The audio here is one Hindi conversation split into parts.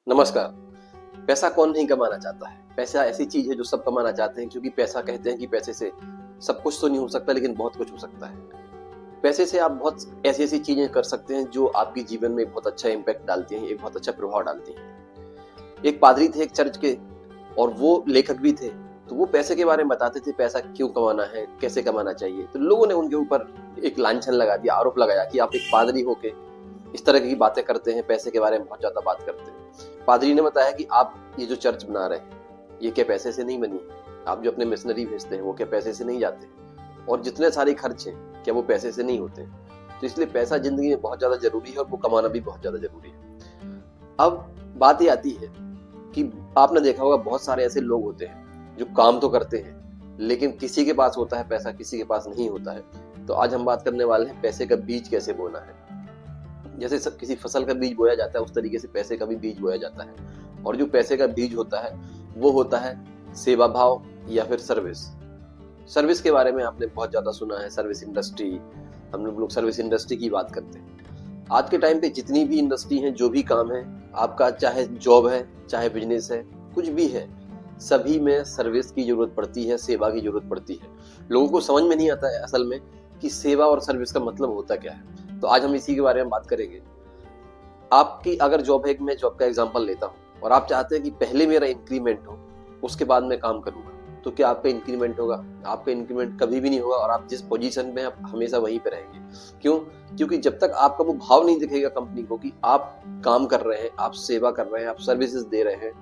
नमस्कार। पैसा कौन नहीं कमाना चाहता है? पैसा ऐसी चीज है जो सब कमाना चाहते हैं, क्योंकि पैसा कहते हैं कि पैसे से सब कुछ तो नहीं हो सकता, लेकिन बहुत कुछ हो सकता है। पैसे से आप बहुत ऐसी ऐसी चीजें कर सकते हैं जो आपके जीवन में बहुत अच्छा इम्पैक्ट डालती हैं, एक बहुत अच्छा प्रभाव डालती हैं। एक पादरी थे एक चर्च के, और वो लेखक भी थे। तो वो पैसे के बारे में बताते थे, पैसा क्यों कमाना है, कैसे कमाना चाहिए। तो लोगों ने उनके ऊपर एक लांछन लगा दिया, आरोप लगाया कि आप एक पादरी होके इस तरह की बातें करते हैं, पैसे के बारे में बहुत ज्यादा बात करते हैं। पादरी ने बताया कि आप ये जो चर्च बना रहे हैं, ये क्या पैसे से नहीं बनी? आप जो अपने मिशनरी भेजते हैं, वो क्या पैसे से नहीं जाते? और जितने सारे खर्च हैं, क्या वो पैसे से नहीं होते? तो इसलिए पैसा जिंदगी में बहुत ज्यादा जरूरी है, और वो कमाना भी बहुत ज्यादा जरूरी है। अब बात ये आती है कि आपने देखा होगा बहुत सारे ऐसे लोग होते हैं जो काम तो करते हैं, लेकिन किसी के पास होता है पैसा, किसी के पास नहीं होता है। तो आज हम बात करने वाले हैं पैसे का बीज कैसे बोना है। जैसे सब किसी फसल का बीज बोया जाता है, उस तरीके से पैसे का भी बीज बोया जाता है। और जो पैसे का बीज होता है वो होता है सेवा भाव या फिर सर्विस। सर्विस के बारे में आपने बहुत ज्यादा सुना है, सर्विस इंडस्ट्री। हम लोग सर्विस इंडस्ट्री की बात करते हैं। आज के टाइम पे जितनी भी इंडस्ट्री है, जो भी काम है आपका, चाहे जॉब है, चाहे बिजनेस है, कुछ भी है, सभी में सर्विस की जरूरत पड़ती है, सेवा की जरूरत पड़ती है। लोगों को समझ में नहीं आता है असल में कि सेवा और सर्विस का मतलब होता क्या है। तो आज हम इसी के बारे में बात करेंगे। आपकी अगर जॉब है, मैं जॉब का एग्जांपल लेता हूँ, और आप चाहते हैं कि पहले मेरा इंक्रीमेंट हो, उसके बाद मैं काम करूंगा, तो क्या आपका इंक्रीमेंट होगा? आपका इंक्रीमेंट कभी भी नहीं होगा, और आप जिस पोजीशन में आप हमेशा वहीं पे रहेंगे। क्यों? क्योंकि जब तक आपका वो भाव नहीं दिखेगा कंपनी को कि आप काम कर रहे हैं, आप सेवा कर रहे हैं, आप सर्विसेज दे रहे हैं,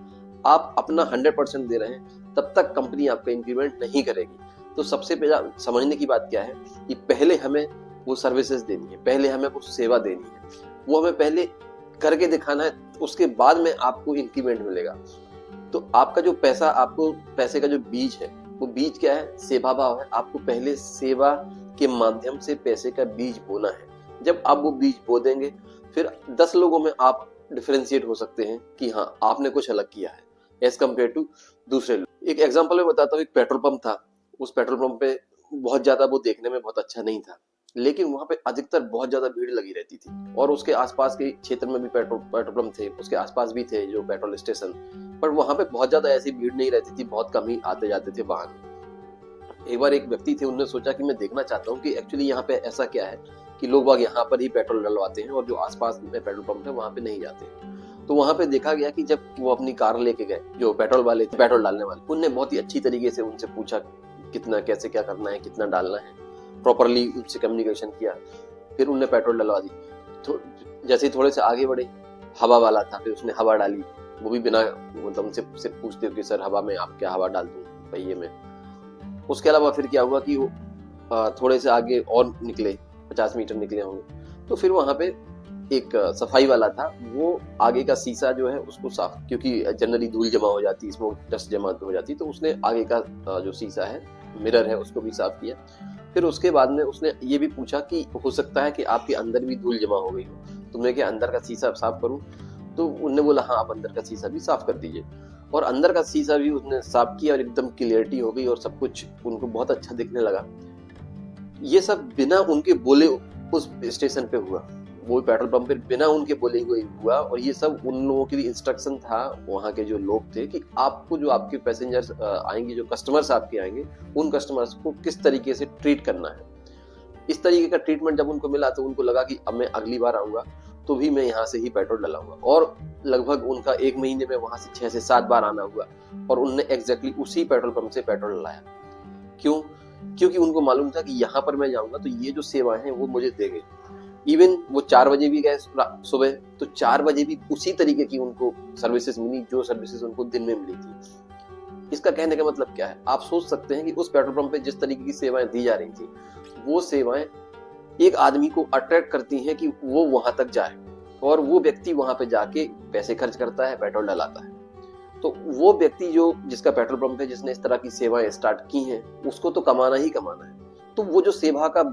आप अपना 100% दे रहे हैं, तब तक कंपनी आपका इंक्रीमेंट नहीं करेगी। तो सबसे पहले समझने की बात क्या है कि पहले हमें वो सर्विसेज देनी है, पहले हमें वो सेवा देनी है, वो हमें पहले करके दिखाना है, उसके बाद में आपको इंक्रीमेंट मिलेगा। तो आपका जो पैसा, आपको पैसे का जो बीज है, वो बीज क्या है? सेवा भाव है। आपको पहले सेवा के माध्यम से पैसे का बीज बोना है। जब आप वो बीज बो देंगे, फिर 10 लोगों में आप डिफरेंशिएट हो सकते हैं कि हाँ, आपने कुछ अलग किया है एज कम्पेयर टू दूसरे लोग। एक एग्जांपल मैं बताता हूँ। एक पेट्रोल पंप था। उस पेट्रोल पंप पे बहुत ज्यादा वो देखने में बहुत अच्छा नहीं था, लेकिन वहां पे अधिकतर बहुत ज्यादा भीड़ लगी रहती थी। और उसके आसपास के क्षेत्र में भी पेट्रोल पंप थे, उसके आसपास भी थे जो पेट्रोल स्टेशन, पर वहां पे बहुत ज्यादा ऐसी भीड़ नहीं रहती थी, बहुत कम ही आते जाते थे वाहन। एक बार एक व्यक्ति थे, उन्होंने सोचा कि मैं देखना चाहता हूँ कि एक्चुअली यहाँ पे ऐसा क्या है कि लोग बाग यहाँ पर ही पेट्रोल डलवाते हैं, और जो आसपास में पेट्रोल पंप है वहां पे नहीं जाते। तो वहां पे देखा गया कि जब वो अपनी कार लेके गए, जो पेट्रोल वाले थे, पेट्रोल डालने वाले, उनने बहुत ही अच्छी तरीके से उनसे पूछा कितना, कैसे क्या करना है, कितना डालना है, प्रॉपरली उनसे कम्युनिकेशन किया। फिर उनने पेट्रोल डलवा दी। तो जैसे ही थोड़े से आगे बढ़े, हवा वाला था, फिर उसने हवा डाली, वो भी बिना मतलब उनसे पूछते हो कि सर हवा में आप क्या हवा डाल दूं पहिए में। उसके अलावा फिर क्या हुआ कि वो थोड़े से आगे और निकले, 50 मीटर निकले होंगे, तो फिर वहां पे एक सफाई वाला था, वो आगे का शीशा जो है उसको साफ, क्योंकि जनरली धूल जमा हो जाती है, स्मोक डस्ट जमा हो जाती है, तो उसने आगे का जो शीशा है, मिरर है, उसको भी साफ किया। फिर उसके बाद में उसने ये भी पूछा कि हो सकता है कि आपके अंदर भी धूल जमा हो गई हो, तो मैं क्या अंदर का शीशा साफ करूं? तो उन्होंने बोला हाँ, आप अंदर का शीशा भी साफ कर दीजिए। और अंदर का शीशा भी उसने साफ किया, और एकदम क्लियरिटी हो गई, और सब कुछ उनको बहुत अच्छा दिखने लगा। ये सब बिना उनके बोले उस स्टेशन पे हुआ, वो पेट्रोल पंप पे बिना उनके बोले हुए हुआ। और ये सब उन लोगों के लिए इंस्ट्रक्शन था, वहां के जो लोग थे, कि आपको जो आपके पैसेंजर्स आएंगे, जो कस्टमर्स आपके आएंगे, उन कस्टमर्स को किस तरीके से ट्रीट करना है। इस तरीके का ट्रीटमेंट जब उनको मिला, तो उनको लगा कि अब मैं अगली बार आऊंगा तो भी मैं यहाँ से ही पेट्रोल डलाऊंगा। और लगभग उनका 1 महीने में वहां से 6 से 7 बार आना हुआ, और उनने एग्जैक्टली उसी पेट्रोल पंप से पेट्रोल डलाया। क्यों? क्योंकि उनको मालूम था कि यहाँ पर मैं जाऊंगा तो ये जो सेवाएं हैं वो मुझे देंगे। इवन वो 4 बजे भी गए सुबह, तो 4 बजे भी उसी तरीके की उनको सर्विसेज मिली, जो सर्विसेज उनको दिन में मिली थी। इसका कहने का मतलब क्या है? आप सोच सकते हैं कि उस पेट्रोल पंप पे जिस तरीके की सेवाएं दी जा रही थी, वो सेवाएं एक आदमी को अट्रैक्ट करती हैं कि वो वहां तक जाए, और वो व्यक्ति वहां पे जाके पैसे खर्च करता है, पेट्रोल डलाता है। तो वो व्यक्ति जो जिसका पेट्रोल पंप है, जिसने इस तरह की सेवाएं स्टार्ट की हैं, उसको तो कमाना ही कमाना है। तो वो जो सेवा का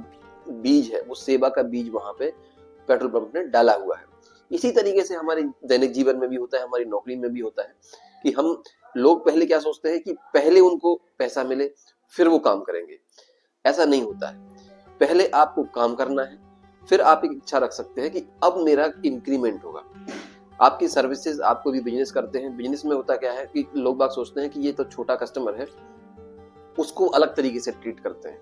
बीज है, वो सेवा का बीज वहां पे पेट्रोल पंप ने डाला हुआ है। इसी तरीके से हमारे दैनिक जीवन में भी होता है, हमारी नौकरी में भी होता है कि हम लोग पहले क्या सोचते हैं कि पहले उनको पैसा मिले फिर वो काम करेंगे। ऐसा नहीं होता है। पहले आपको काम करना है, फिर आप एक इच्छा रख सकते हैं कि अब मेरा इंक्रीमेंट होगा। आपकी सर्विसेज, आप कोई भी बिजनेस करते हैं, बिजनेस में होता क्या है कि लोग बाग सोचते हैं कि ये तो छोटा कस्टमर है, उसको अलग तरीके से ट्रीट करते हैं,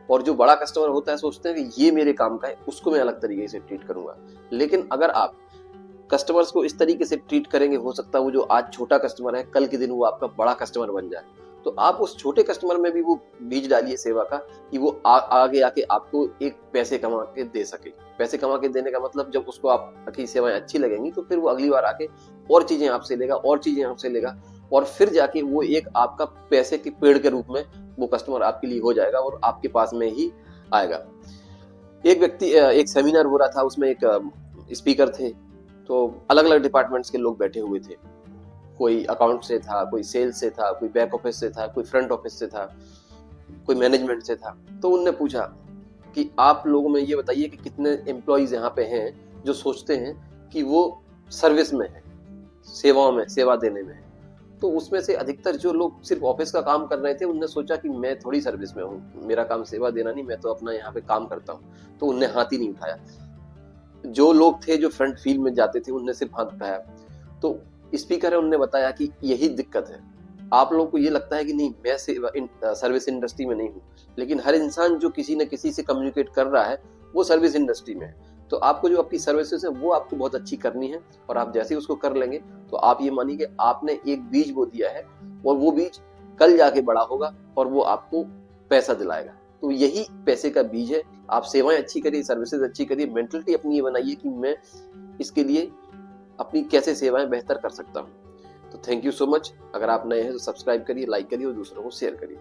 और जो बड़ा कस्टमर होता है सोचते हैं कि ये मेरे काम का है, उसको मैं अलग तरीके से ट्रीट करूंगा। लेकिन अगर आप कस्टमर्स को इस तरीके से ट्रीट करेंगे, हो सकता है वो जो आज छोटा कस्टमर है, कल के दिन वो आपका बड़ा कस्टमर बन जाए। तो आप उस छोटे कस्टमर में भी वो बीज डालिए सेवा का, कि वो आगे आके आपको एक पैसे कमा के दे सके। पैसे कमा के देने का मतलब, जब उसको आपकी सेवाएं अच्छी लगेंगी तो फिर वो अगली बार आके और चीजें आपसे लेगा, और चीजें आपसे लेगा, और फिर जाके वो एक आपका पैसे के पेड़ के रूप में वो कस्टमर आपके लिए हो जाएगा और आपके पास में ही आएगा। एक सेमिनार हो रहा था, उसमें एक स्पीकर थे, तो अलग अलग डिपार्टमेंट्स के लोग बैठे हुए थे। कोई अकाउंट से था, कोई सेल्स से था, कोई बैक ऑफिस से था, कोई फ्रंट ऑफिस से था, कोई मैनेजमेंट से था। तो उनने पूछा कि आप लोगों में ये बताइए कि कितने एम्प्लॉइज यहाँ पे हैं जो सोचते हैं कि वो सर्विस में है, सेवाओं में, सेवा देने में है। तो उसमें से अधिकतर जो लोग सिर्फ ऑफिस का काम कर रहे थे, उनने सोचा कि मैं थोड़ी सर्विस में हूँ, मेरा काम सेवा देना नहीं, मैं तो अपना यहाँ पे काम करता हूँ। तो उनने हाथ ही नहीं उठाया। जो लोग थे जो फ्रंट फील्ड में जाते थे, उनने सिर्फ हाथ उठाया। तो स्पीकर है, उनने बताया कि यही दिक्कत है, आप लोगों को ये लगता है कि नहीं, मैं सर्विस इंडस्ट्री में नहीं हूँ, लेकिन हर इंसान जो किसी न किसी से कम्युनिकेट कर रहा है वो सर्विस इंडस्ट्री में है। तो आपको जो आपकी सर्विसेज है वो आपको बहुत अच्छी करनी है, और आप जैसे ही उसको कर लेंगे तो आप ये मानिए कि आपने एक बीज बो दिया है, और वो बीज कल जाके बड़ा होगा और वो आपको पैसा दिलाएगा। तो यही पैसे का बीज है। आप सेवाएं अच्छी करिए, सर्विसेज अच्छी करिए, मेंटलिटी अपनी ये बनाइए कि मैं इसके लिए अपनी कैसे सेवाएं बेहतर कर सकता हूँ। तो थैंक यू सो मच। अगर आप नए हैं तो सब्सक्राइब करिए, लाइक करिए और दूसरों को शेयर करिए।